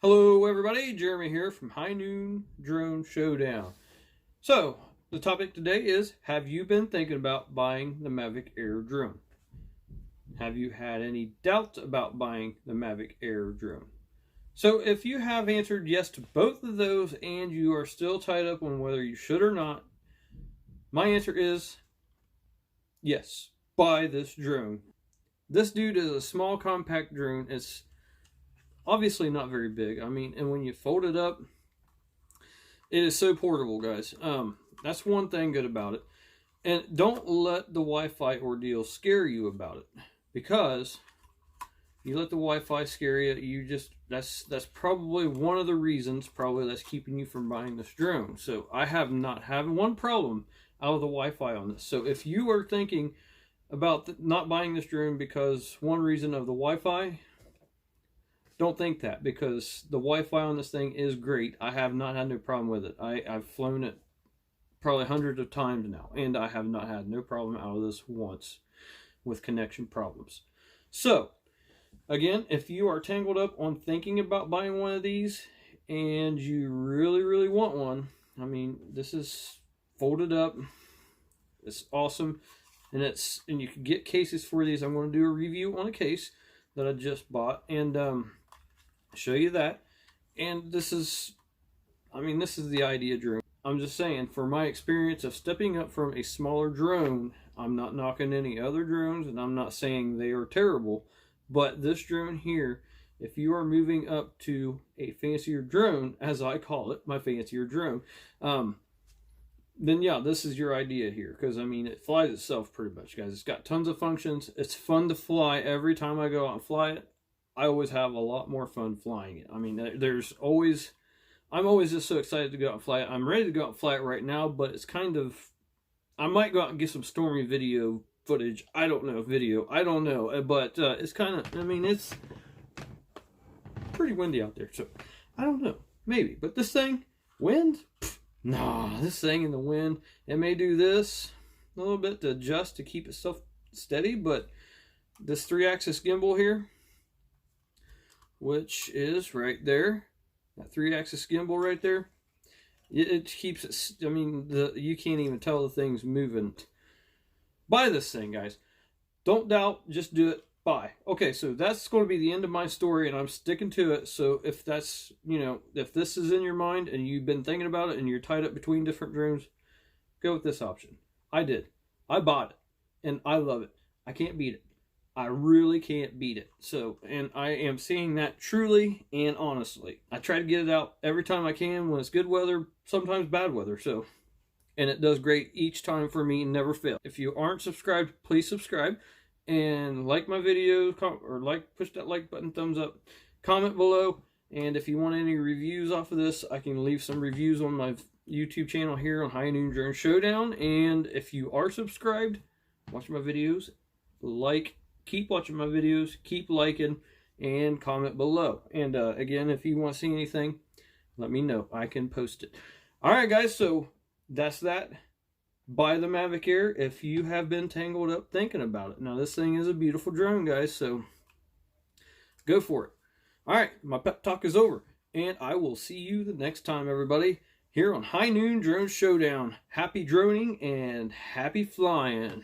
Hello everybody, Jeremy here from High Noon Drone Showdown. So, the topic today is, have you been thinking about buying the MAVIC AIR drone? Have you had any doubts about buying the MAVIC AIR drone? So, if you have answered yes to both of those and you are still tied up on whether you should or not, my answer is yes, buy this drone. This dude is a small compact drone. It's obviously not very big. I mean, and when you fold it up, it is so portable, guys. That's one thing good about it. And don't let the Wi-Fi ordeal scare you about it, because you let the Wi-Fi scare you, that's probably one of the reasons that's keeping you from buying this drone. So I have not had one problem out of the Wi-Fi on this. So if you are thinking about not buying this drone because one reason of the Wi-Fi, don't think that, because the Wi-Fi on this thing is great. I have not had no problem with it. I've flown it probably hundreds of times now, and I have not had no problem out of this once with connection problems. So, again, if you are tangled up on thinking about buying one of these and you really, really want one, I mean, this is folded up. It's awesome, and you can get cases for these. I'm going to do a review on a case that I just bought, and show you that. And this is the idea drone. I'm just saying, for my experience of stepping up from a smaller drone, I'm not knocking any other drones, and I'm not saying they are terrible, but this drone here, if you are moving up to a fancier drone, as I call it, my fancier drone, then yeah, this is your idea here, because I mean, it flies itself pretty much, guys. It's got tons of functions. It's fun to fly. Every time I go out and fly it, I always have a lot more fun flying it. I mean, I'm always just so excited to go out and fly it. I'm ready to go out and fly it right now, but it's kind of, I might go out and get some stormy video footage. I don't know, but it's kind of, I mean, it's pretty windy out there, so I don't know, maybe. But this thing, wind? Pfft, nah, this thing in the wind, it may do this a little bit to adjust to keep itself steady, but this 3-axis gimbal here, which is right there, that 3-axis gimbal right there, it keeps it, I mean, you can't even tell the thing's moving. Buy this thing, guys. Don't doubt, just do it. Buy. Okay, so that's going to be the end of my story, and I'm sticking to it. So if that's, if this is in your mind and you've been thinking about it and you're tied up between different drones, go with this option. I did. I bought it, and I love it. I can't beat it. I really can't beat it. So, and I am saying that truly and honestly. I try to get it out every time I can when it's good weather, sometimes bad weather. So, and it does great each time for me, never fail. If you aren't subscribed, please subscribe and like my video, or push that like button, thumbs up, comment below. And if you want any reviews off of this, I can leave some reviews on my YouTube channel here on High Noon Drone Showdown. And if you are subscribed, watch my videos, keep watching my videos, keep liking, and comment below. And again, if you want to see anything, let me know. I can post it. Alright guys, so that's that. Buy the MAVIC AIR if you have been tangled up thinking about it. Now this thing is a beautiful drone, guys, so go for it. Alright, my pep talk is over, and I will see you the next time, everybody, here on High Noon Drone Showdown. Happy droning and happy flying.